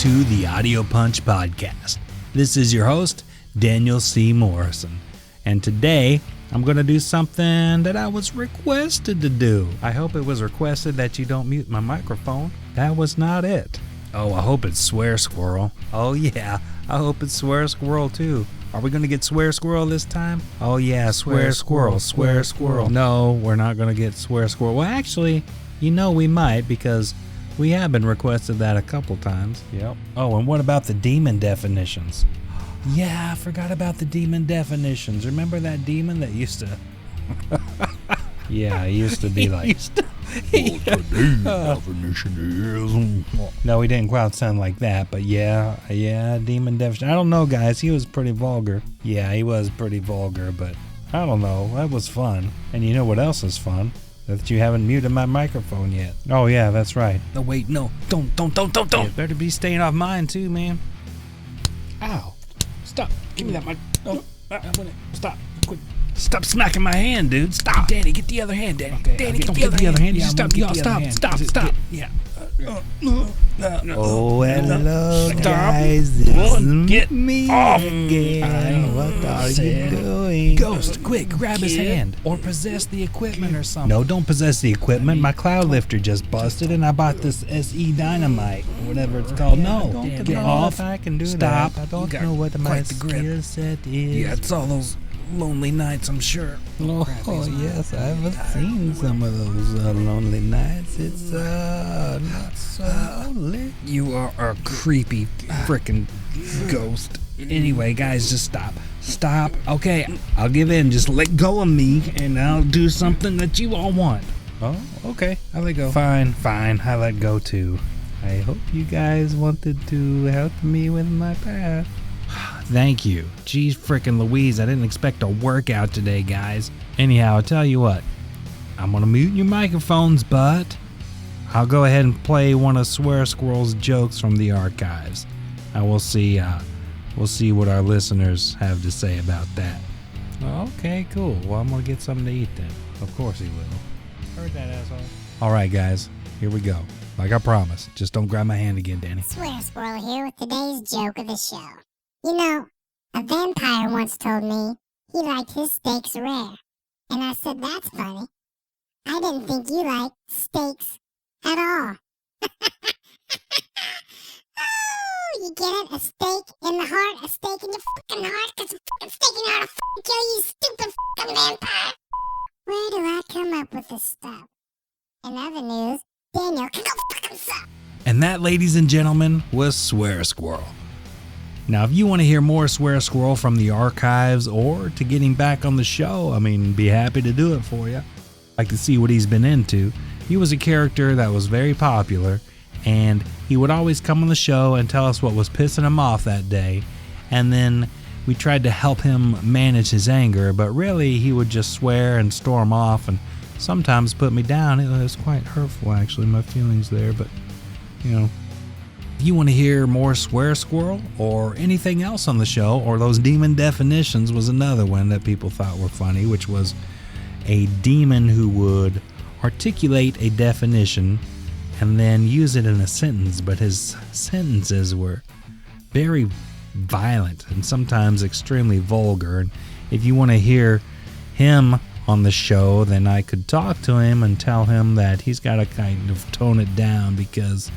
to the Audio Punch Podcast. This is your host, Daniel C. Morrison, and today I'm going to do something that I was requested to do. I hope it was requested that you don't mute my microphone. That was not it. Oh, I hope it's Swear Squirrel. Oh yeah, I hope it's Swear Squirrel too. Are we going to get Swear Squirrel this time? Oh yeah, Swear Squirrel, Swear Squirrel. No, we're not going to get Swear Squirrel. Well, actually, you know we might, because we have been requested that a couple times. Yep. Oh, and what about the demon definitions? Yeah, I forgot about the demon definitions. Remember that demon that used to... Yeah, he used to be like... definition is... No, he didn't quite sound like that, but yeah, demon definition. I don't know, guys. He was pretty vulgar. Yeah, he was pretty vulgar, but I don't know. That was fun. And you know what else is fun? That you haven't muted my microphone yet. Oh, yeah, that's right. No, wait, no. Don't. You better be staying off mine, too, man. Ow. Stop. Give me that mic. Oh, stop. Quit. Stop smacking my hand, dude. Stop. Danny, get the other hand, Danny. Okay, Danny, get the other hand. Yeah, stop. Stop. Yeah. Oh, hello, guys. It's me again. What are you doing? Ghost, quick, grab his hand. Or possess the equipment or something. No, don't possess the equipment. My cloud lifter just busted, and I bought this SE Dynamite, whatever it's called. No, get off. I can do that. Stop. I don't know what my skill set is. Yeah, it's all those lonely nights, I'm sure. Oh yes, I've seen some of those lonely nights. It's not so lonely. You are a creepy frickin' ghost. Anyway, guys, just stop. Okay, I'll give in. Just let go of me, and I'll do something that you all want. Oh, okay, I let go. Fine, I let go too. I hope you guys wanted to help me with my path. Thank you. Geez frickin' Louise, I didn't expect a workout today, guys. Anyhow, I'll tell you what. I'm gonna mute your microphones, but I'll go ahead and play one of Swear Squirrel's jokes from the archives. And we'll see what our listeners have to say about that. Okay, cool. Well, I'm gonna get something to eat then. Of course he will. Heard that, asshole. Alright, guys. Here we go. Like I promised. Just don't grab my hand again, Danny. Swear Squirrel here with today's joke of the show. You know, a vampire once told me he liked his steaks rare. And I said, that's funny. I didn't think you liked steaks at all. Oh, you get it? A steak in the heart, a steak in your fucking heart, because a fucking steak in your heart will fucking kill you, stupid fucking vampire. Where do I come up with this stuff? In other news, Daniel can go fucking suck. And that, ladies and gentlemen, was Swear Squirrel. Now, if you want to hear more Swear Squirrel from the archives or to getting back on the show, be happy to do it for you. Like to see what he's been into. He was a character that was very popular, and he would always come on the show and tell us what was pissing him off that day, and then we tried to help him manage his anger, but really he would just swear and storm off and sometimes put me down. It was quite hurtful, actually, my feelings there, but, you know. If you want to hear more Swear Squirrel or anything else on the show, or those demon definitions was another one that people thought were funny, which was a demon who would articulate a definition and then use it in a sentence, but his sentences were very violent and sometimes extremely vulgar. And if you want to hear him on the show, then I could talk to him and tell him that he's got to kind of tone it down, because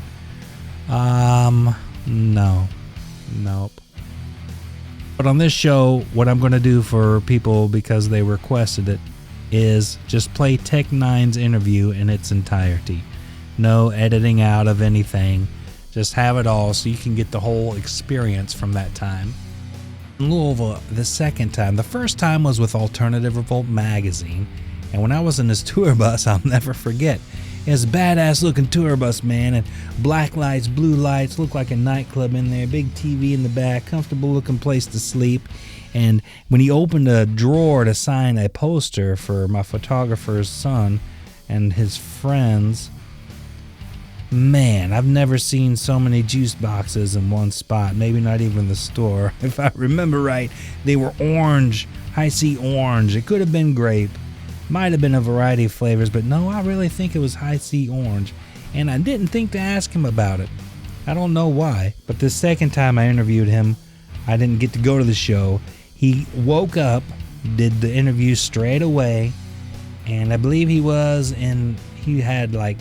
nope. But on this show, what I'm going to do for people, because they requested it, is just play Tech N9ne's interview in its entirety. No editing out of anything. Just have it all so you can get the whole experience from that time. In Louisville, the second time. The first time was with Alternative Revolt magazine, and when I was in this tour bus, I'll never forget. It's a badass looking tour bus, man, and black lights, blue lights, look like a nightclub in there, big TV in the back, comfortable looking place to sleep. And when he opened a drawer to sign a poster for my photographer's son and his friends, man, I've never seen so many juice boxes in one spot, maybe not even the store. If I remember right, they were orange, high C orange. It could have been grape. Might have been a variety of flavors, but no, I really think it was high C orange. And I didn't think to ask him about it. I don't know why, but the second time I interviewed him, I didn't get to go to the show. He woke up, did the interview straight away, and I believe he had like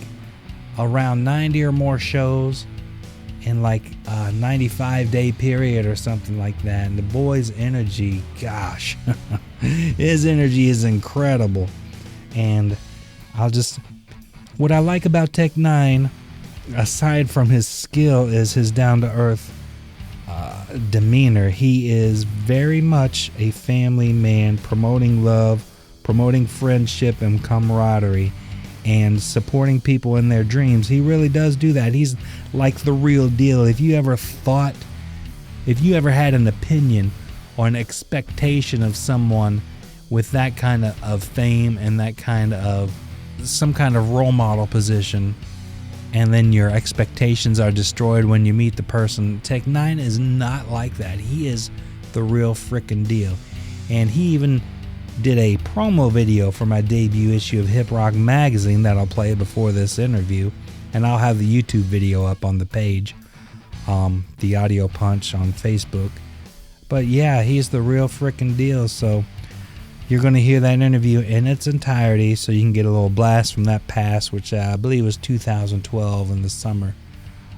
around 90 or more shows in like a 95-day period or something like that. And the boy's energy, gosh, his energy is incredible. And what I like about Tech N9ne, aside from his skill, is his down-to-earth demeanor. He is very much a family man, promoting love, promoting friendship and camaraderie, and supporting people in their dreams. He really does do that. He's like the real deal. If you ever had an opinion or an expectation of someone with that kind of fame and that kind of some kind of role model position, and then your expectations are destroyed when you meet the person, Tech N9ne is not like that. He is the real frickin' deal. And he even did a promo video for my debut issue of Hip Rock Magazine that I'll play before this interview, and I'll have the YouTube video up on the page, the Audio Punch on Facebook. But yeah, he's the real frickin' deal. So you're going to hear that interview in its entirety, so you can get a little blast from that past, which I believe was 2012 in the summer.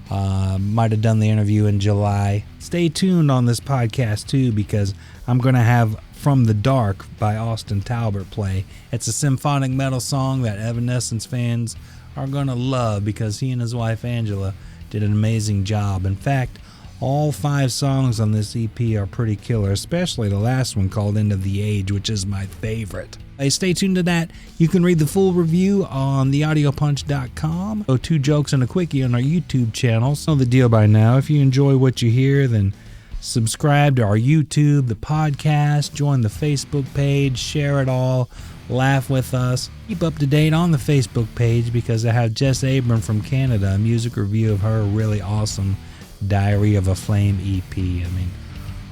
Might have done the interview in July. Stay tuned on this podcast too, because I'm going to have From the Dark by Austin Talbert play. It's a symphonic metal song that Evanescence fans are going to love, because he and his wife Angela did an amazing job. In fact, all 5 songs on this EP are pretty killer, especially the last one called End of the Age, which is my favorite. Hey, stay tuned to that. You can read the full review on theaudiopunch.com. 2 jokes and a quickie on our YouTube channel. So know the deal by now. If you enjoy what you hear, then subscribe to our YouTube, the podcast, join the Facebook page, share it all, laugh with us. Keep up to date on the Facebook page, because I have Jess Abram from Canada, a music review of her really awesome Diary of a Flame EP. I mean,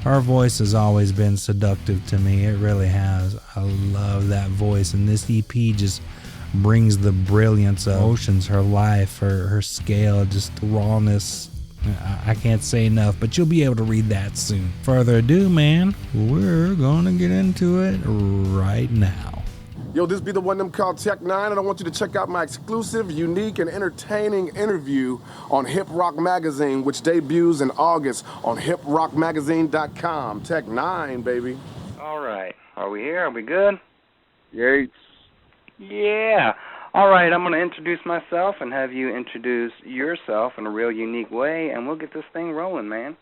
her voice has always been seductive to me. It really has. I love that voice, and this EP just brings the brilliance of Oceans, her life, her scale, just the rawness. I can't say enough, but you'll be able to read that soon. Further ado, man, we're gonna get into it right now. Yo, this be the one them called Tech N9ne, and I want you to check out my exclusive, unique, and entertaining interview on Hip Rock Magazine, which debuts in August on hiprockmagazine.com. Tech N9ne, baby. All right. Are we here? Are we good? Yates. Yeah. All right, I'm going to introduce myself and have you introduce yourself in a real unique way, and we'll get this thing rolling, man.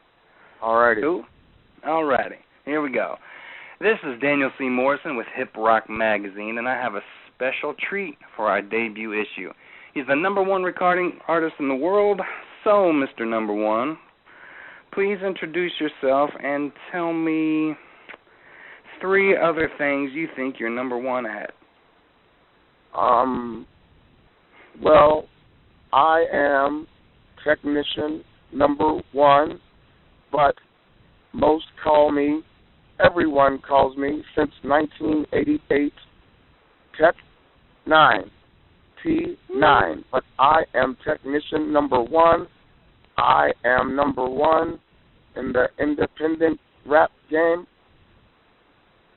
All righty. Cool? All righty. Here we go. This is Daniel C. Morrison with Hip Rock Magazine, and I have a special treat for our debut issue. He's the #1 recording artist in the world, so, Mr. Number 1, please introduce yourself and tell me 3 other things you think you're #1 at. Well, I am technician #1, but everyone calls me since 1988 Tech N9ne, T9. But I am technician #1. I am #1 in the independent rap game,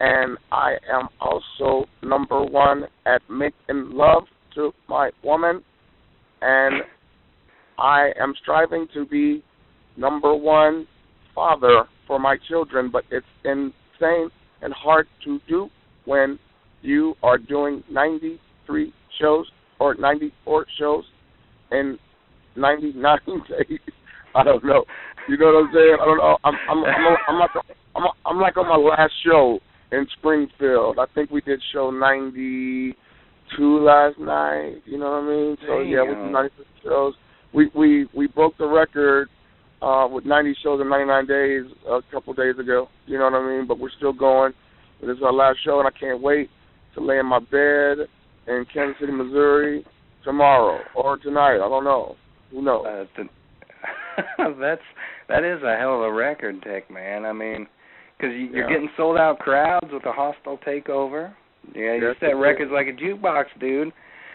and I am also #1 at making love to my woman, and I am striving to be #1 father for my children, but it's insane and hard to do when you are doing 93 shows or 94 shows in 99 days. I don't know. You know what I'm saying? I don't know. I'm like on my last show in Springfield. I think we did show 92 last night. You know what I mean? So yeah, we did 93 shows. We broke the record with 90 shows in 99 days a couple days ago. You know what I mean? But we're still going. This is our last show, and I can't wait to lay in my bed in Kansas City, Missouri tomorrow or tonight. I don't know. Who knows? That is a hell of a record, Tech, man. I mean, because you're getting sold-out crowds with a hostile takeover. Yeah, you set records like a jukebox, dude.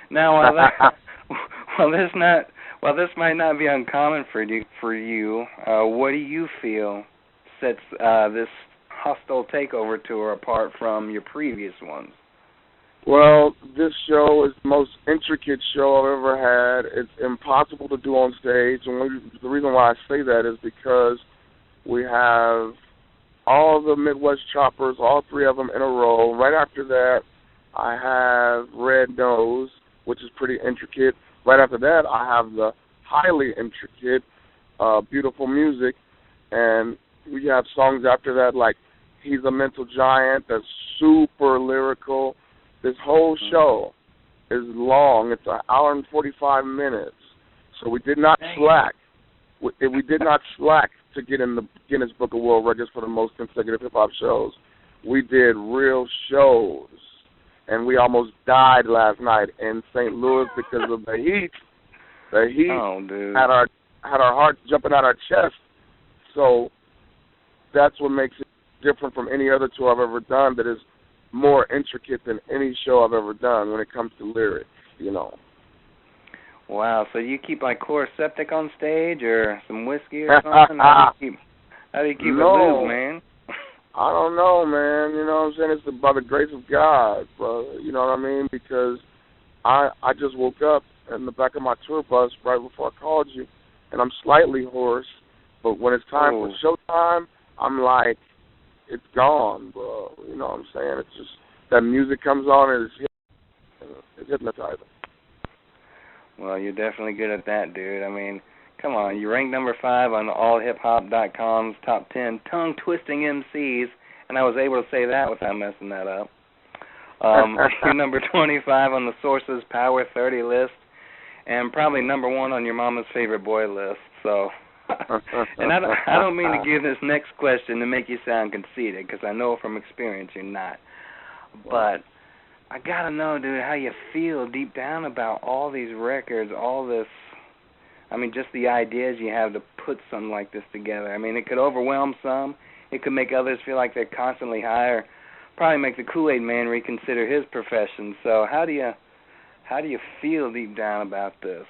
Now, while Well, this might not be uncommon for you. What do you feel sets this hostile takeover tour apart from your previous ones? Well, this show is the most intricate show I've ever had. It's impossible to do on stage, and the reason why I say that is because we have all the Midwest choppers, all three of them in a row. Right after that, I have Red Nose, which is pretty intricate. Right after that, I have the highly intricate, beautiful music, and we have songs after that like He's a Mental Giant, that's super lyrical. This whole show is long. It's an hour and 45 minutes. So we did not slack. We did not slack to get in the Guinness Book of World Records for the most consecutive hip-hop shows. We did real shows. And we almost died last night in St. Louis because of the heat. The heat had our hearts jumping out our chest. So that's what makes it different from any other tour I've ever done, that is more intricate than any show I've ever done when it comes to lyrics, you know. Wow, so you keep like Core Septic on stage or some whiskey or something? How do you keep it loose, man? I don't know, man. You know what I'm saying? It's by the grace of God, brother. You know what I mean? Because I just woke up in the back of my tour bus right before I called you, and I'm slightly hoarse. But when it's time for showtime, I'm like, it's gone, bro. You know what I'm saying? It's just that music comes on and it's hypnotizing. Well, you're definitely good at that, dude. I mean, come on. You ranked number 5 on allhiphop.com's top 10 tongue-twisting MCs, and I was able to say that without messing that up. You're number 25 on the Source's Power 30 list, and probably number 1 on your mama's favorite boy list. So, and I don't mean to give this next question to make you sound conceited, because I know from experience you're not. But I gotta know, dude, how you feel deep down about all these records, all this. I mean, just the ideas you have to put something like this together. I mean, it could overwhelm some. It could make others feel like they're constantly high, or probably make the Kool-Aid Man reconsider his profession. So how do you feel deep down about this?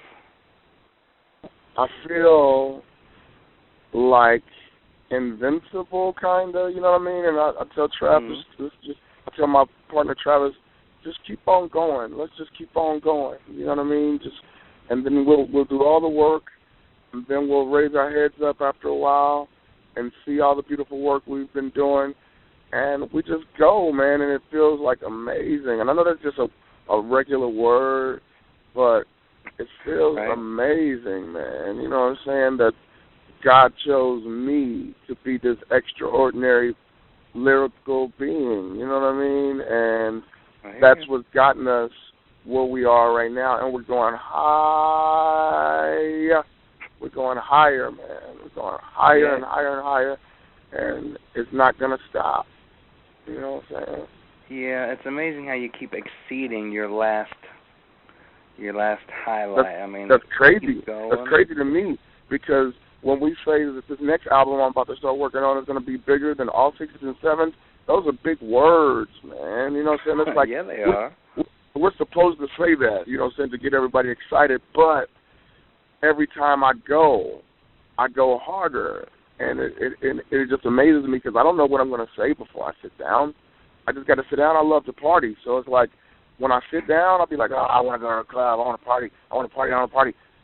I feel like invincible, kind of, you know what I mean? And I tell Travis, I tell my partner Travis, just keep on going. Let's just keep on going. You know what I mean? And then we'll do all the work, and then we'll raise our heads up after a while and see all the beautiful work we've been doing, and we just go, man, and it feels like amazing. And I know that's just a regular word, but it feels amazing, man. You know what I'm saying? That God chose me to be this extraordinary lyrical being, you know what I mean? And that's what's gotten us where we are right now, and we're going high. We're going higher, man. We're going higher and higher and higher, and it's not going to stop. You know what I'm saying? Yeah, it's amazing how you keep exceeding your last highlight. That's crazy. That's crazy to me, because when we say that this next album I'm about to start working on is going to be bigger than all 6s and 7s, those are big words, man. You know what I'm saying? It's like, yeah, they are. We're supposed to say that, you know what I'm saying, to get everybody excited, but every time I go harder, and it just amazes me, because I don't know what I'm going to say before I sit down. I just got to sit down. I love to party, so it's like when I sit down, I'll be like, I want to go to a club, I want to party,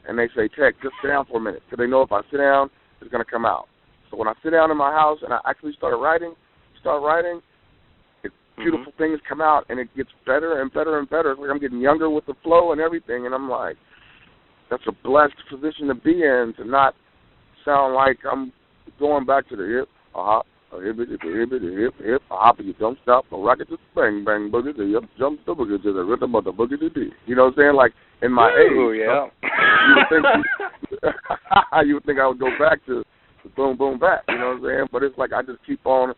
and they say, Tech, just sit down for a minute, because they know if I sit down, it's going to come out. So when I sit down in my house and I actually start writing, beautiful things come out, and it gets better and better and better. It's like I'm getting younger with the flow and everything, and I'm like, that's a blessed position to be in, to not sound like I'm going back to the hip, hip, hop, you don't stop, no rocket to bang, bang, boogie, the hip, jump, the boogie to the rhythm of the boogie to beat. You know what I'm saying? Like, in my age, you would think I would go back to boom, boom, back, you know what I'm saying? But it's like I just keep on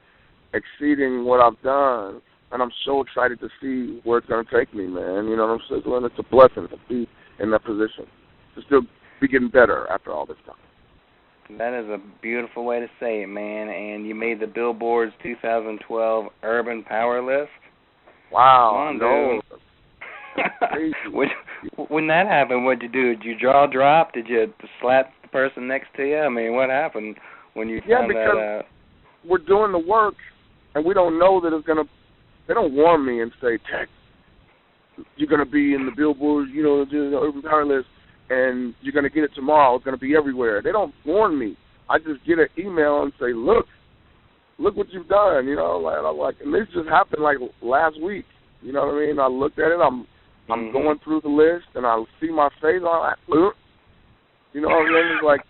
exceeding what I've done, and I'm so excited to see where it's going to take me, man. You know what I'm saying? And it's a blessing to be in that position, to still be getting better after all this time. That is a beautiful way to say it, man. And you made the Billboard's 2012 Urban Power List. Wow. Come on, dude. When that happened, what'd you do? Did you jaw drop? Did you slap the person next to you? I mean, what happened when you found that out? We're doing the work, and we don't know that it's going to, they don't warn me and say, Tech, you're going to be in the Billboard, Urban Power List, and you're going to get it tomorrow. It's going to be everywhere. They don't warn me. I just get an email and say, look what you've done, and I'm like, and this just happened like last week, you know what I mean? I looked at it, I'm going through the list, and I see my face, I'm like, you know what I mean? It's like,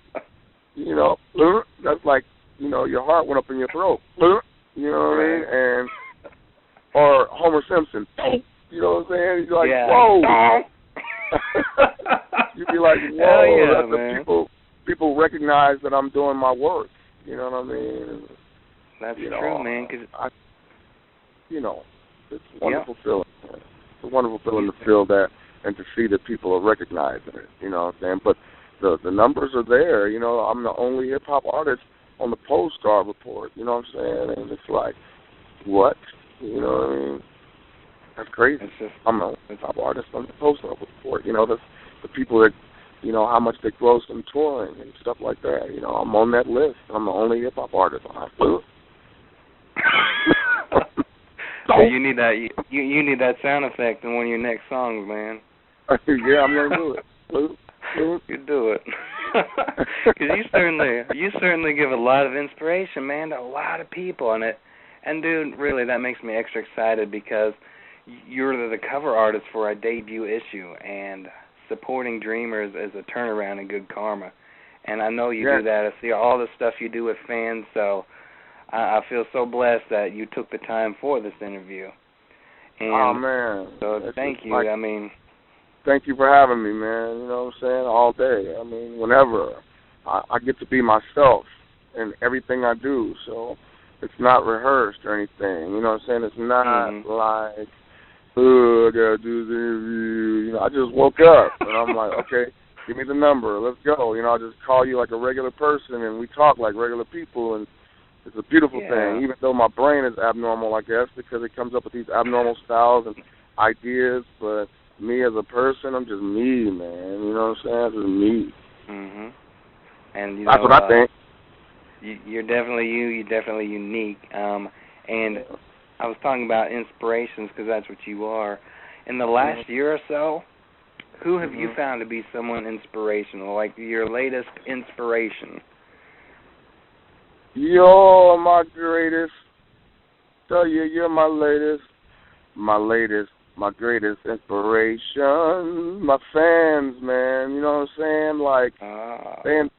that's like, your heart went up in your throat, you know what I mean? And, or Homer Simpson, you know what I'm saying? You're like, whoa. You'd be like, whoa, that's the people recognize that I'm doing my work, you know what I mean? That's true, man. Cause it's a wonderful feeling. Man. It's a wonderful feeling to feel that and to see that people are recognizing it. You know what I'm saying? But the numbers are there. I'm the only hip hop artist on the Postcard Report. You know what I'm saying? And it's like, what? You know what I mean? That's crazy. I'm the only hip hop artist on the Postcard Report. That's the people that, how much they gross from touring and stuff like that. I'm on that list. I'm the only hip hop artist on that. You need that. You need that sound effect in one of your next songs, man. Yeah, I'm gonna do it. You do it. Because you certainly give a lot of inspiration, man, to a lot of on it. And dude, really, that makes me extra excited because you're the cover artist for our debut issue, and supporting dreamers is a turnaround in good karma. And I know you do that. I see all the stuff you do with fans, so I feel so blessed that you took the time for this interview. And oh, man. So thank you. Thank you for having me, man. You know what I'm saying? All day. I mean, whenever. I get to be myself in everything I do, so it's not rehearsed or anything. You know what I'm saying? It's not like, I got to do the interview. I just woke up, and I'm like, okay, give me the number. Let's go. I'll just call you like a regular person, and we talk like regular people, and it's a beautiful thing, even though my brain is abnormal, I guess, because it comes up with these abnormal styles and ideas. But me as a person, I'm just me, man. You know what I'm saying? I'm just me. And that's what I think. You're definitely you. You're definitely unique. And I was talking about inspirations because that's what you are. In the last year or so, who have you found to be someone inspirational, like your latest inspiration? You're my greatest. Tell you, you're my greatest inspiration. My fans, man, you know what I'm saying? Like,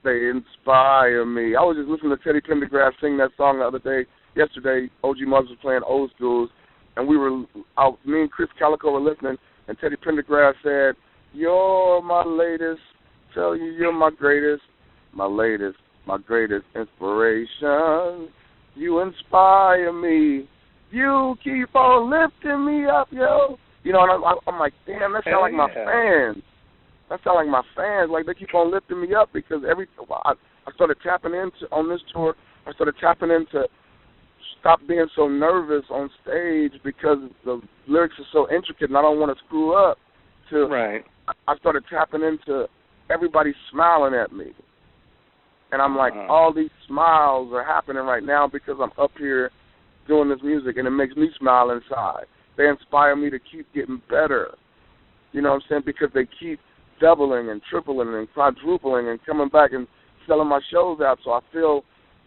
they inspire me. I was just listening to Teddy Pendergrass sing that song the other day. Yesterday, OG Muggs was playing Old Schools, and me and Chris Calico were listening, and Teddy Pendergrass said, you're my latest. Tell you, you're my greatest. My greatest inspiration. You inspire me. You keep on lifting me up, yo. And I'm like, damn, that sound like my fans. That sound like my fans. Like, they keep on lifting me up because I started tapping into, on this tour, stop being so nervous on stage because the lyrics are so intricate and I don't want to screw up. I started tapping into everybody smiling at me. And I'm like, all these smiles are happening right now because I'm up here doing this music, and it makes me smile inside. They inspire me to keep getting better. You know what I'm saying? Because they keep doubling and tripling and quadrupling and coming back and selling my shows out. So I feel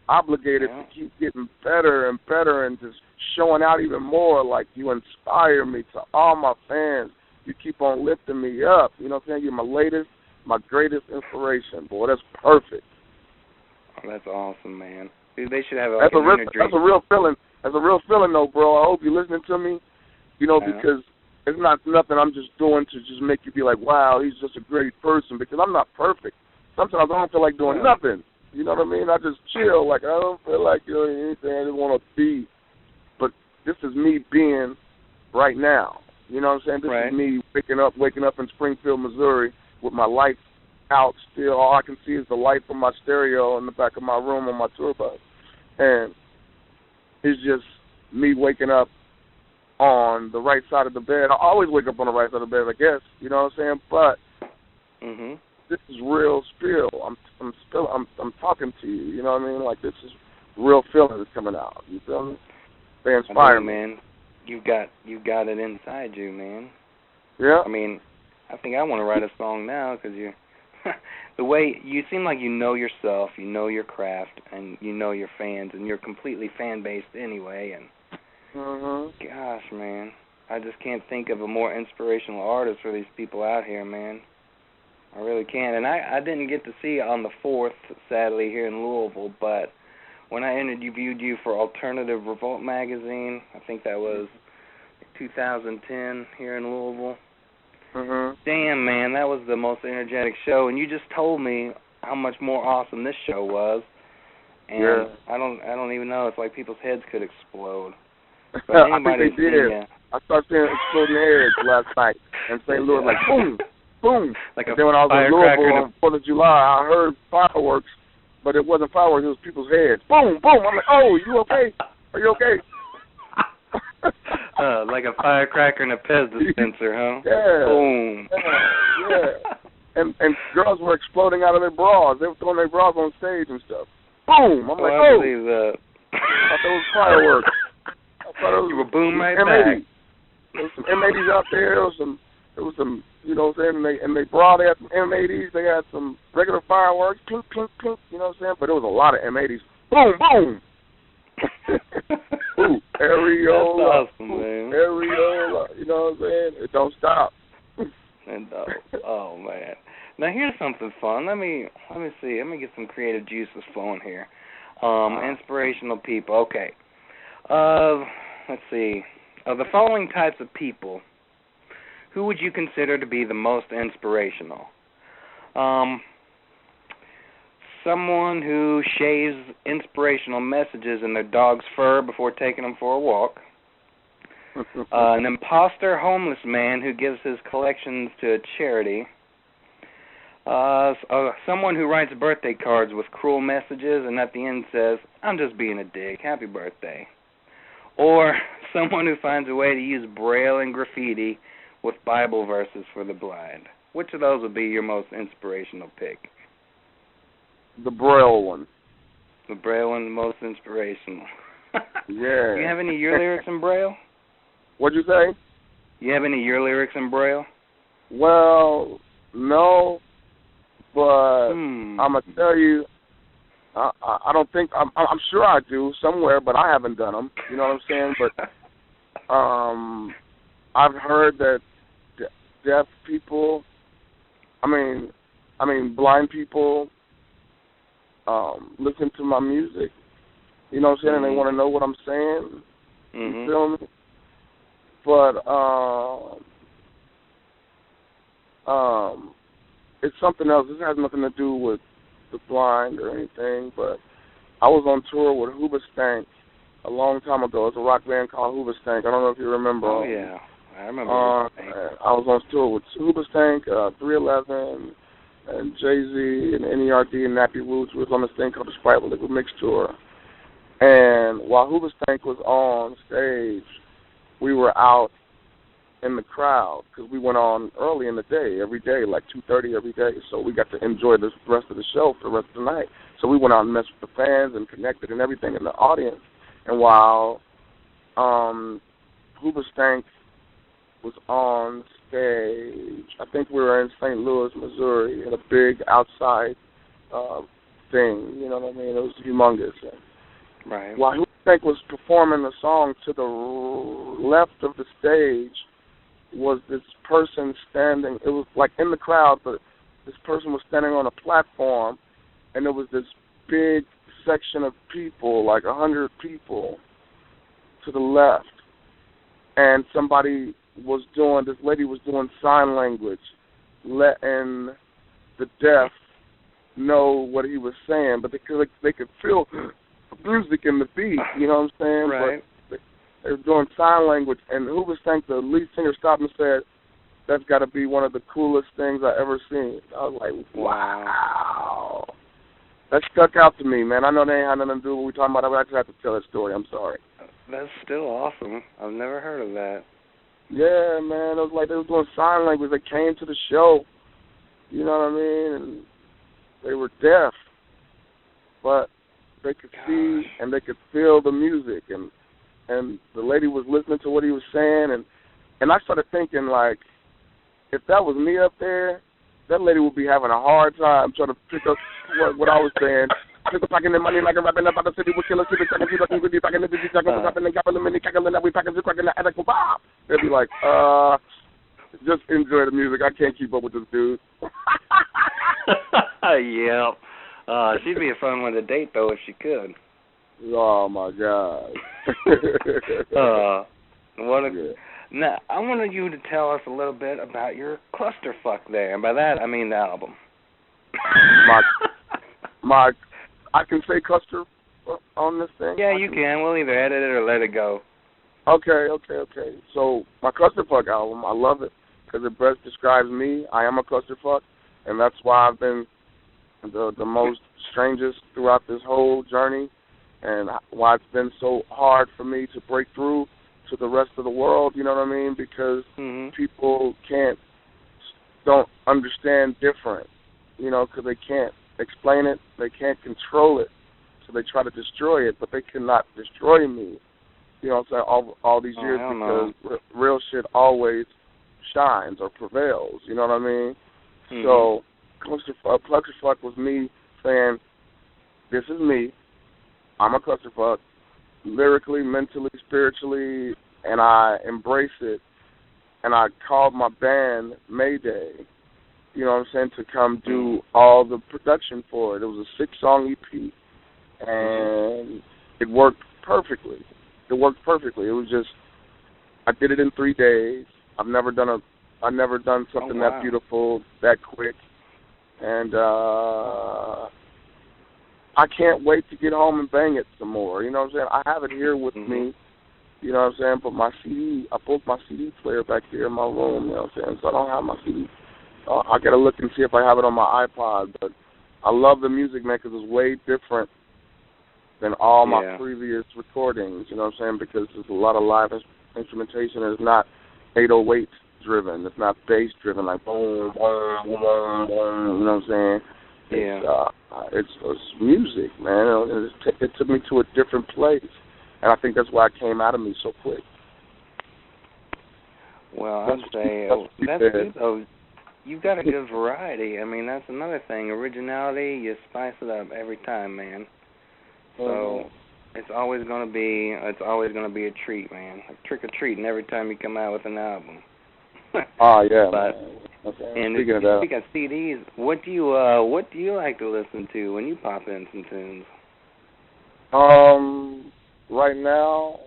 obligated to keep getting better and better and just showing out even more. Like, you inspire me to all my fans. You keep on lifting me up. You know what I'm saying? You're my greatest inspiration. Boy, that's perfect. Oh, that's awesome, man. Dude, they should have that's a real feeling. That's a real feeling, though, bro. I hope you're listening to me, because it's not nothing I'm just doing to just make you be like, wow, he's just a great person, because I'm not perfect. Sometimes I don't feel like doing nothing. You know what I mean? I just chill. Like, I don't feel like doing anything. I just want to be. But this is me being right now. You know what I'm saying? This is me waking up in Springfield, Missouri with my lights out still. All I can see is the light from my stereo in the back of my room on my tour bus. And it's just me waking up on the right side of the bed. I always wake up on the right side of the bed, I guess. You know what I'm saying? But this is real spill. I'm talking to you. You know what I mean? Like, this is real feeling that's coming out. You feel me? They inspire me, man. You got it inside you, man. Yeah. I mean, I think I want to write a song now because you, the way you seem like you know yourself, you know your craft, and you know your fans, and you're completely fan based anyway. And gosh, man, I just can't think of a more inspirational artist for these people out here, man. I really can't. And I didn't get to see it on the 4th, sadly, here in Louisville, but when I interviewed you for Alternative Revolt magazine, I think that was 2010 here in Louisville. Damn, man, that was the most energetic show, and you just told me how much more awesome this show was. And I don't even know. It's like people's heads could explode. But I think they did. I started seeing exploding heads last night in St. Louis, like boom, boom. Like and then when I was in Louisville on 4th of July, I heard fireworks, but it wasn't fireworks, it was people's heads. Boom, boom. I'm like, oh, you okay? Are you okay? Like a firecracker in a Pez dispenser, huh? Yeah. Boom. Yeah. And girls were exploding out of their bras. They were throwing their bras on stage and stuff. Boom. I'm like, I believe that. I thought it was fireworks. I thought it was, you were boom right M80. back. There was some M80s out there. There was some, you know what I'm saying? And they brought, they had some M80s. They had some regular fireworks, pink, pink, pink, you know what I'm saying? But there was a lot of M80s. Boom, boom. Ooh, areola. That's awesome, man. Areola. You know what I'm saying? It don't stop. And oh man. Now here's something fun. Let me see. Let me get some creative juices flowing here. Inspirational people. Okay. Let's see. Of the following types of people, who would you consider to be the most inspirational? Someone who shaves inspirational messages in their dog's fur before taking them for a walk. An imposter homeless man who gives his collections to a charity. Someone who writes birthday cards with cruel messages and at the end says, "I'm just being a dick, happy birthday." Or someone who finds a way to use Braille and graffiti with Bible verses for the blind. Which of those would be your most inspirational pick? The Braille one. The Braille one, the most inspirational. Yeah. Do you have any of your lyrics in Braille? What'd you say? You have any of your lyrics in Braille? Well, no, but I'm going to tell you, I don't think, I'm sure I do somewhere, but I haven't done them. You know what I'm saying? But I've heard that deaf people, I mean blind people, listen to my music. You know what I'm saying? And they want to know what I'm saying. You feel me? But it's something else. This has nothing to do with the blind or anything, but I was on tour with Hoobastank a long time ago. It's a rock band called Hoobastank. I don't know if you remember. Oh, yeah. I remember I was on tour with Hoobastank, 311, and Jay-Z, and NERD, and Nappy Roots. We was on this thing called the Sprite with Liquid Mix Tour. And while Hoobastank was on stage, we were out in the crowd because we went on early in the day, every day, like 2:30 every day. So we got to enjoy the rest of the show for the rest of the night. So we went out and messed with the fans and connected and everything in the audience. And while Hoobastank was on stage, I think we were in St. Louis, Missouri, at a big outside thing. You know what I mean? It was humongous. Right. While Hoobastank was performing the song, to the left of the stage was this person standing. It was like in the crowd, but this person was standing on a platform, and there was this big section of people, like 100 people, to the left. And this lady was doing sign language, letting the deaf know what he was saying, but they could feel the music and the beat, you know what I'm saying? Right. But they were doing sign language, and Hoobastank, the lead singer, stopped and said, "That's got to be one of the coolest things I ever seen." I was like, wow. That stuck out to me, man. I know they ain't had nothing to do with what we're talking about, but I just have to tell that story. I'm sorry. That's still awesome. I've never heard of that. Yeah, man, it was like they were doing sign language. They came to the show, you know what I mean, and they were deaf, but they could see and they could feel the music, and the lady was listening to what he was saying, and I started thinking, like, if that was me up there, that lady would be having a hard time trying to pick up what I was saying. Pick up packing the money like a rapping about the city with killers, keep it second, keep it packing the 50 seconds, rapping and capping the mini, cackling that we packing the cracking the attic, Bob. They'd be like, just enjoy the music. I can't keep up with this dude. Yeah. She'd be a fun one to date, though, if she could. Oh, my God. Now, I wanted you to tell us a little bit about your clusterfuck there. And by that, I mean the album. I can say cluster on this thing? Yeah, you can. We'll either edit it or let it go. Okay. So my clusterfuck album, I love it because it best describes me. I am a clusterfuck, and that's why I've been the most strangest throughout this whole journey, and why it's been so hard for me to break through to the rest of the world, you know what I mean? Because people don't understand different, you know, because they can't explain it, they can't control it, so they try to destroy it, but they cannot destroy me, you know what I'm saying, all these years, because real shit always shines or prevails, you know what I mean? So clusterfuck was me saying, this is me, I'm a clusterfuck, lyrically, mentally, spiritually, and I embrace it, and I called my band Mayday, you know what I'm saying, to come do all the production for it. It was a 6-song EP, and it worked perfectly. It was just, I did it in 3 days. I've never done something that beautiful, that quick, and I can't wait to get home and bang it some more. You know what I'm saying? I have it here with me. You know what I'm saying? But my CD, I pulled my CD player back here in my room. You know what I'm saying? So I don't have my CD. I got to look and see if I have it on my iPod. But I love the music, man, because it's way different than all my previous recordings. You know what I'm saying? Because there's a lot of live instrumentation. It's not 808 driven. It's not bass driven, like boom, boom, boom, boom, boom. You know what I'm saying? Yeah. It's music, man. It took me to a different place, and I think that's why it came out of me so quick. Well, I'd say that's good, though. You've got a good variety. I mean, that's another thing. Originality, you spice it up every time, man. So it's always gonna be a treat, man. Like trick or treating every time you come out with an album. Oh yeah. But and speaking of CDs, what do you like to listen to when you pop in some tunes? Right now,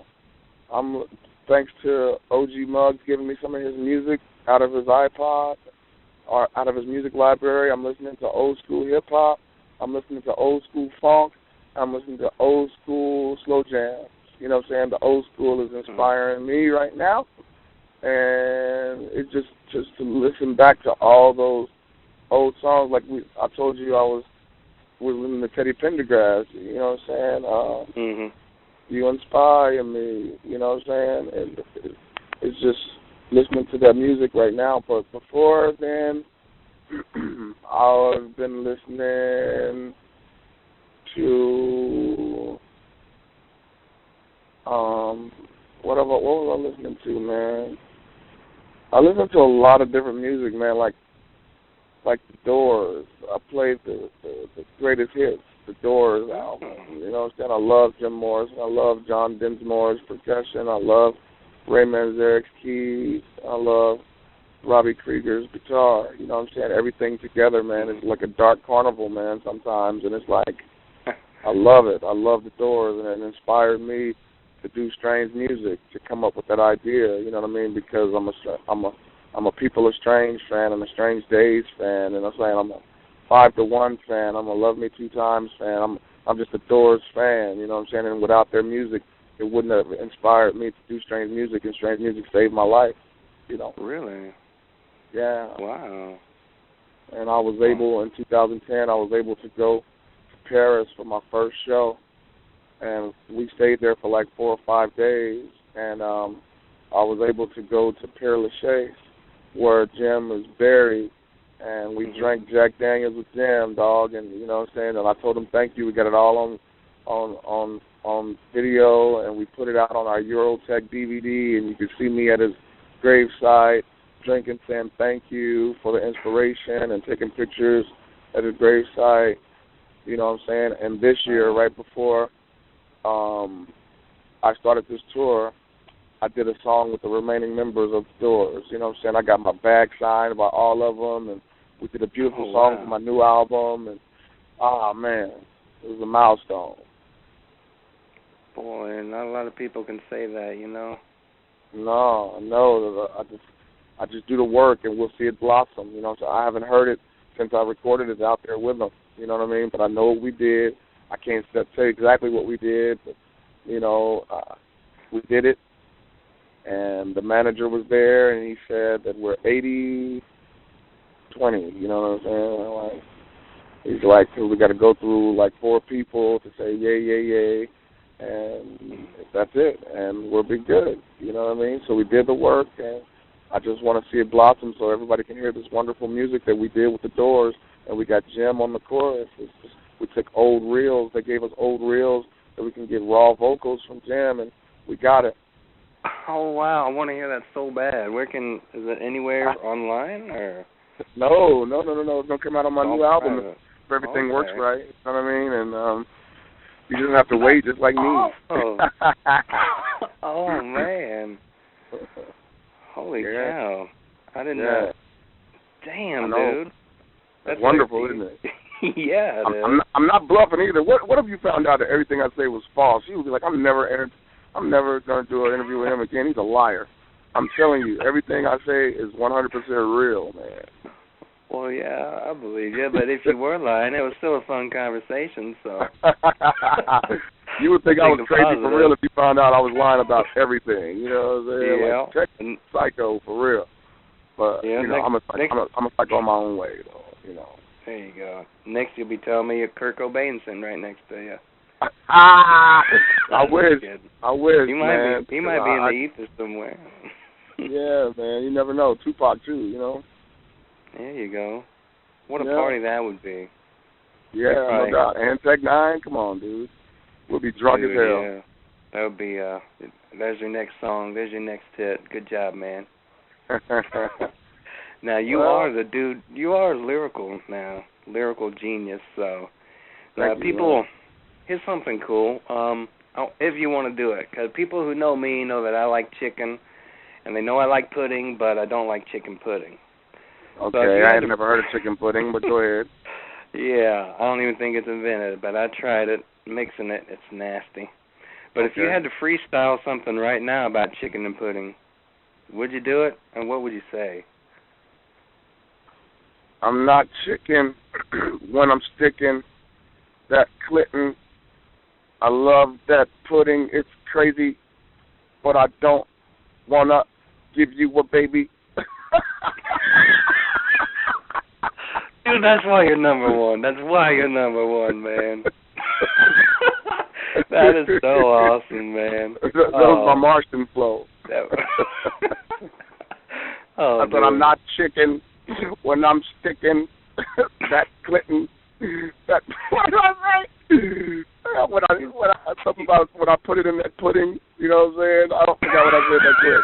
I'm thanks to OG Muggs giving me some of his music out of his iPod or out of his music library. I'm listening to old school hip hop. I'm listening to old school funk. I'm listening to old school slow jams. You know what I'm saying? The old school is inspiring me right now. And it's just to listen back to all those old songs. Like I told you, I was listening to Teddy Pendergrass. You know what I'm saying? You inspire me. You know what I'm saying? And it's just listening to that music right now. But before then, I've been listening to what was I listening to, man? I listen to a lot of different music, man, like The Doors. I played the greatest hits, The Doors album. You know what I'm saying? I love Jim Morrison. I love John Densmore's percussion. I love Ray Manzarek's keys. I love Robbie Krieger's guitar. You know what I'm saying? Everything together, man. It's like a dark carnival, man, sometimes. And it's like, I love it. I love The Doors, and it inspired me to do strange music, to come up with that idea, you know what I mean? Because I'm a People of Strange fan, I'm a Strange Days fan, and I'm saying I'm a 5 to 1 fan, I'm a Love Me 2 Times fan, I'm just a Doors fan, you know what I'm saying? And without their music, it wouldn't have inspired me to do strange music, and strange music saved my life, you know. Really? Yeah. Wow. And I was able, in 2010, I was able to go to Paris for my first show. and we stayed there for like 4 or 5 days, and I was able to go to Père Lachaise, where Jim is buried, and we drank Jack Daniels with Jim, dog, and you know what I'm saying, and I told him thank you. We got it all on video, and we put it out on our Eurotech DVD, and you can see me at his gravesite drinking, saying thank you for the inspiration and taking pictures at his gravesite, you know what I'm saying. And this year, right before I started this tour, I did a song with the remaining members of the Doors, you know what I'm saying. I got my bag signed by all of them, and we did a beautiful song for my new album, and man, it was a milestone. Boy, not a lot of people can say that, you know. No, I just do the work, and we'll see it blossom, you know. So I haven't heard it since I recorded it out there with them, you know what I mean. But I know what we did. I can't say exactly what we did, but you know, we did it. And the manager was there, and he said that we're 80-20, you know what I'm saying? Like, he's like, we got to go through like 4 people to say yay, and that's it, and we'll be good, you know what I mean? So we did the work, and I just want to see it blossom so everybody can hear this wonderful music that we did with the Doors, and we got Jim on the chorus. We took old reels. They gave us old reels that we can get raw vocals from Jim, and we got it. Oh, wow. I want to hear that so bad. Is it anywhere online? Or? No. It's going to come out on my new album if everything works right. You know what I mean? And you just have to wait just like me. Oh, man. Holy cow. I didn't know. Damn, dude. That's wonderful, isn't it? Yeah, it is. I'm not bluffing either. What if you found out that everything I say was false? You would be like, I'm never going to do an interview with him again. He's a liar. I'm telling you, everything I say is 100% real, man. Well, yeah, I believe you. But if you were lying, it was still a fun conversation, so. You would think I was crazy for real if you found out I was lying about everything. You know what I'm saying? Yeah. Like, check psycho for real. But, yeah, you know, I'm a psycho on my own way, though, you know. There you go. Next you'll be telling me you're Kurt Cobain's sitting right next to you. I wish. He man. He might be in the ether somewhere. Yeah, man. You never know. Tupac, too, you know. There you go. What a party that would be. Yeah, no doubt. And Tech N9ne, come on, dude. We'll be drunk as hell. Yeah. That would be, there's your next song. There's your next hit. Good job, man. Now, you are the dude. You are lyrical now. Lyrical genius, so. People, here's something cool. If you want to do it. Because people who know me know that I like chicken. And they know I like pudding, but I don't like chicken pudding. Okay, I had never heard of chicken pudding, but go ahead. Yeah, I don't even think it's invented, but I tried it, mixing it. It's nasty. But if you had to freestyle something right now about chicken and pudding, would you do it, and what would you say? I'm not chicken when I'm sticking that Clinton. I love that pudding. It's crazy, but I don't want to give you a baby. Dude, that's why you're number one. That's why you're number one, man. That is so awesome, man. That was my Martian flow. I said I'm not chicken when I'm sticking that Clinton. That what did I say? Something about when I put it in that pudding. You know what I'm saying? I don't forget what I said that good.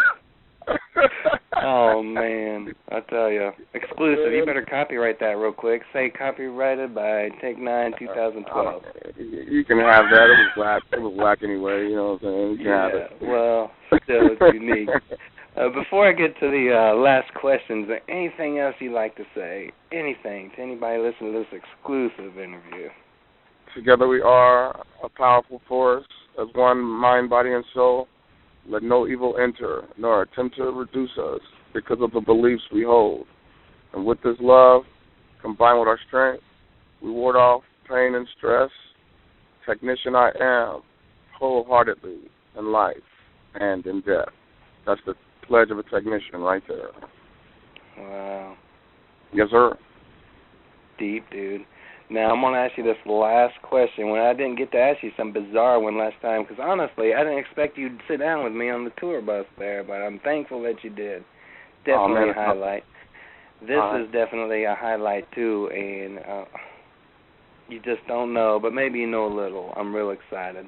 Oh, man. I tell you. Exclusive. You better copyright that real quick. Say copyrighted by Tech N9ne 2012. You can have that. It was whack. It was whack anyway. You know what I'm saying? You can have it. Well, still, it's unique. Before I get to the last question, is there anything else you'd like to say? Anything to anybody listening to this exclusive interview? Together we are a powerful force as one mind, body, and soul. Let no evil enter, nor attempt to reduce us because of the beliefs we hold. And with this love, combined with our strength, we ward off pain and stress. Technician I am, wholeheartedly in life and in death. That's the pledge of a technician right there. Wow. Yes, sir. Deep, dude. Now, I'm going to ask you this last question. When I didn't get to ask you some bizarre one last time, because honestly, I didn't expect you to sit down with me on the tour bus there, but I'm thankful that you did. Definitely a highlight. This is definitely a highlight, too, and you just don't know, but maybe you know a little. I'm real excited.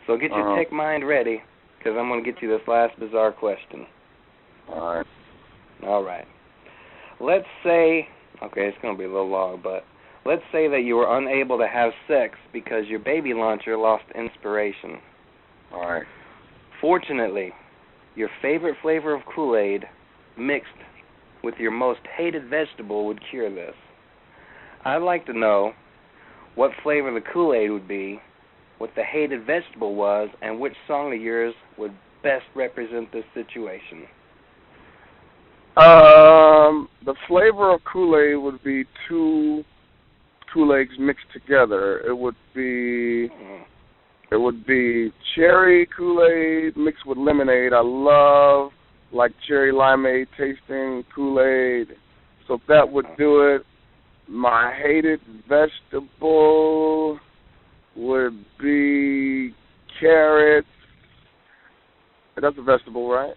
So get your tech mind ready, because I'm going to get you this last bizarre question. All right. Let's say, okay, it's going to be a little long, but let's say that you were unable to have sex because your baby launcher lost inspiration. All right. Fortunately, your favorite flavor of Kool-Aid mixed with your most hated vegetable would cure this. I'd like to know what flavor the Kool-Aid would be, what the hated vegetable was, and which song of yours would best represent this situation. The flavor of Kool-Aid would be two Kool-Aids mixed together. It would be cherry Kool-Aid mixed with lemonade. I love cherry limeade tasting Kool-Aid. So that would do it. My hated vegetable would be carrots. That's a vegetable, right?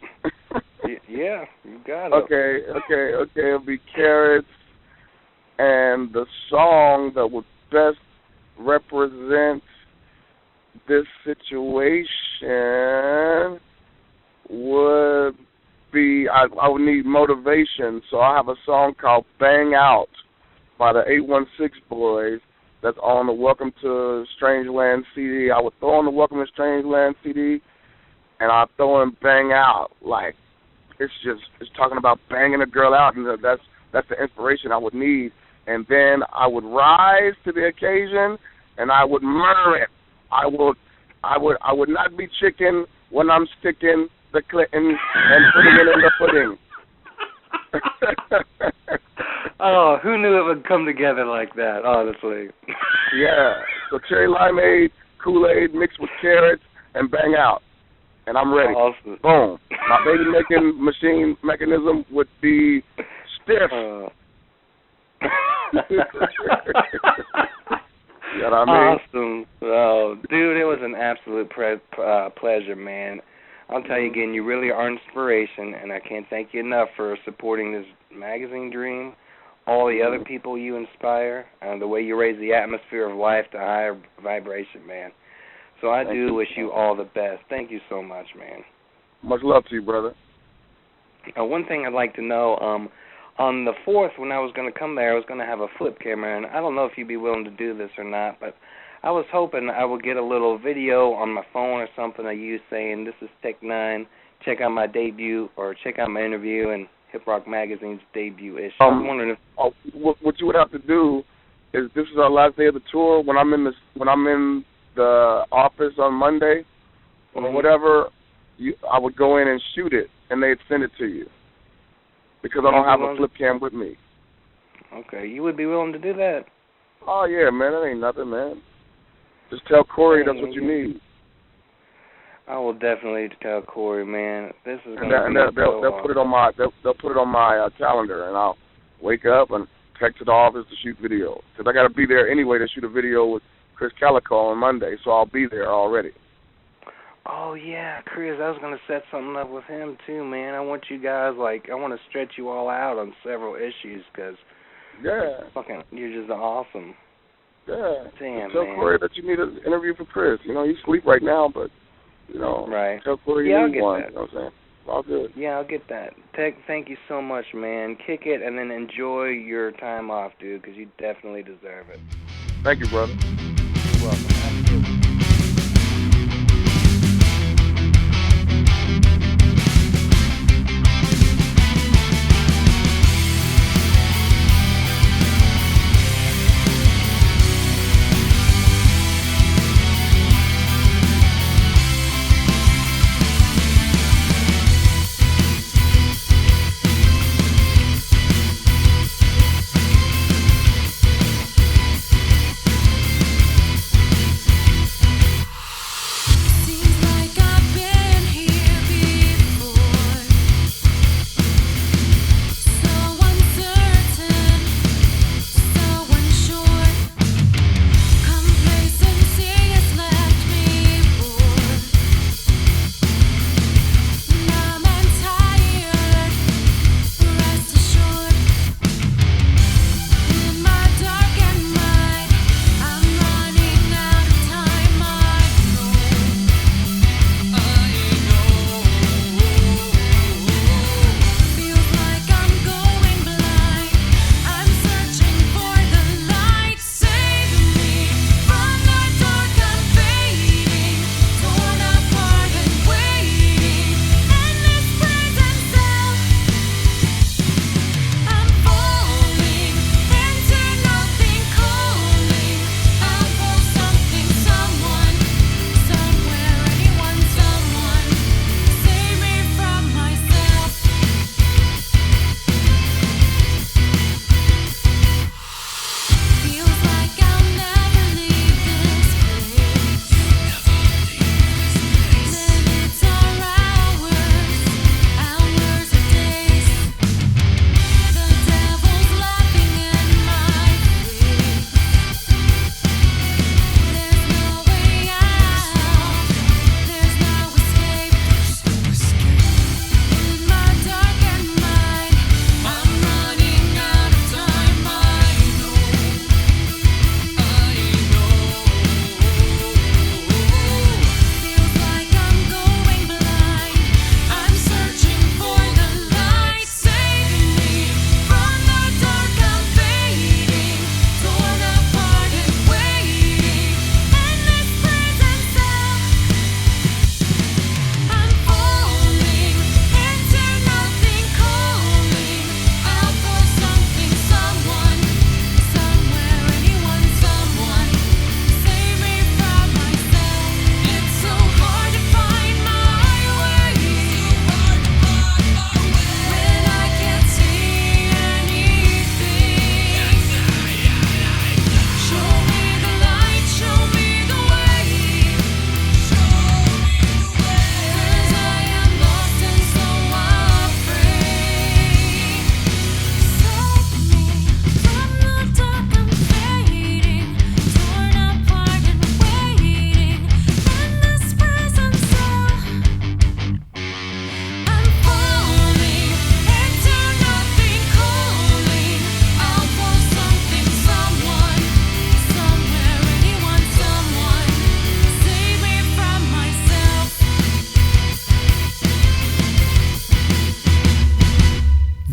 Yeah, you got it. Okay. It'll be carrots. And the song that would best represent this situation would be, I would need motivation. So I have a song called Bang Out by the 816 Boys that's on the Welcome to Strangeland CD. I would throw on the Welcome to Strangeland CD, and I'd throw in Bang Out. It's talking about banging a girl out, and that's the inspiration I would need. And then I would rise to the occasion, and I would murder it. I would not be chicken when I'm sticking the Clinton and putting it in the pudding. Oh, who knew it would come together like that, honestly. Yeah. So cherry limeade, Kool-Aid mixed with carrots, and Bang Out. And I'm ready. Awesome. Boom. My baby-making machine mechanism would be stiff. You know what I mean? Awesome. Oh, dude, it was an absolute pleasure, man. I'll tell you again, you really are inspiration, and I can't thank you enough for supporting this magazine dream, all the other people you inspire, and the way you raise the atmosphere of life to higher vibration, man. So I do wish you all the best. Thank you so much, man. Much love to you, brother. One thing I'd like to know, on the 4th, when I was going to come there, I was going to have a flip camera, and I don't know if you'd be willing to do this or not, but I was hoping I would get a little video on my phone or something of you saying, "This is Tech N9ne, check out my debut," or check out my interview in Hip Rock Magazine's debut issue. I'm wondering if what you would have to do is, this is our last day of the tour. When I'm in the office on Monday or whatever, I would go in and shoot it, and they'd send it to you, because I don't have a flip cam with me. Okay, you would be willing to do that? Oh yeah, man, that ain't nothing, man. Just tell Corey that's what you need. I will definitely tell Corey, man. This is going to be they'll put it on my calendar, and I'll wake up and text to the office to shoot video, because I got to be there anyway to shoot a video with Chris Calico on Monday, so I'll be there already. Oh yeah, Chris, I was going to set something up with him too, man. I want you guys, I want to stretch you all out on several issues, because you're just awesome. Yeah. Damn, tell Corey that you need an interview for Chris. You know, he's asleep right now, but, right. Tell Corey you need one. That. You know what I'm saying? All good. Yeah, I'll get that. Thank you so much, man. Kick it and then enjoy your time off, dude, because you definitely deserve it. Thank you, brother. You're welcome. Absolutely.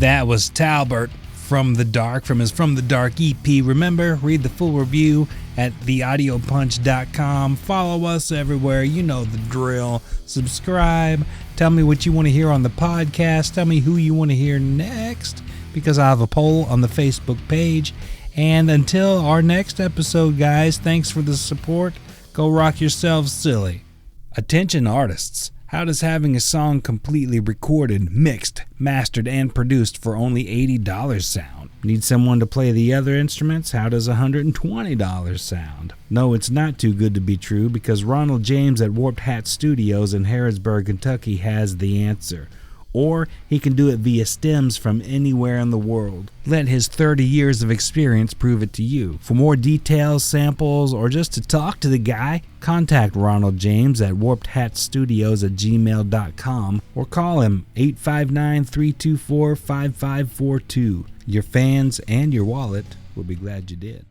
That was Talbert from the Dark, from his From the Dark EP. Remember, read the full review at theaudiopunch.com. Follow us everywhere. You know the drill. Subscribe. Tell me what you want to hear on the podcast. Tell me who you want to hear next, because I have a poll on the Facebook page. And until our next episode, guys, thanks for the support. Go rock yourselves silly. Attention artists. How does having a song completely recorded, mixed, mastered, and produced for only $80 sound? Need someone to play the other instruments? How does $120 sound? No, it's not too good to be true, because Ronald James at Warped Hat Studios in Harrodsburg, Kentucky has the answer. Or he can do it via stems from anywhere in the world. Let his 30 years of experience prove it to you. For more details, samples, or just to talk to the guy, contact Ronald James at warpedhatstudios@gmail.com or call him 859-324-5542. Your fans and your wallet will be glad you did.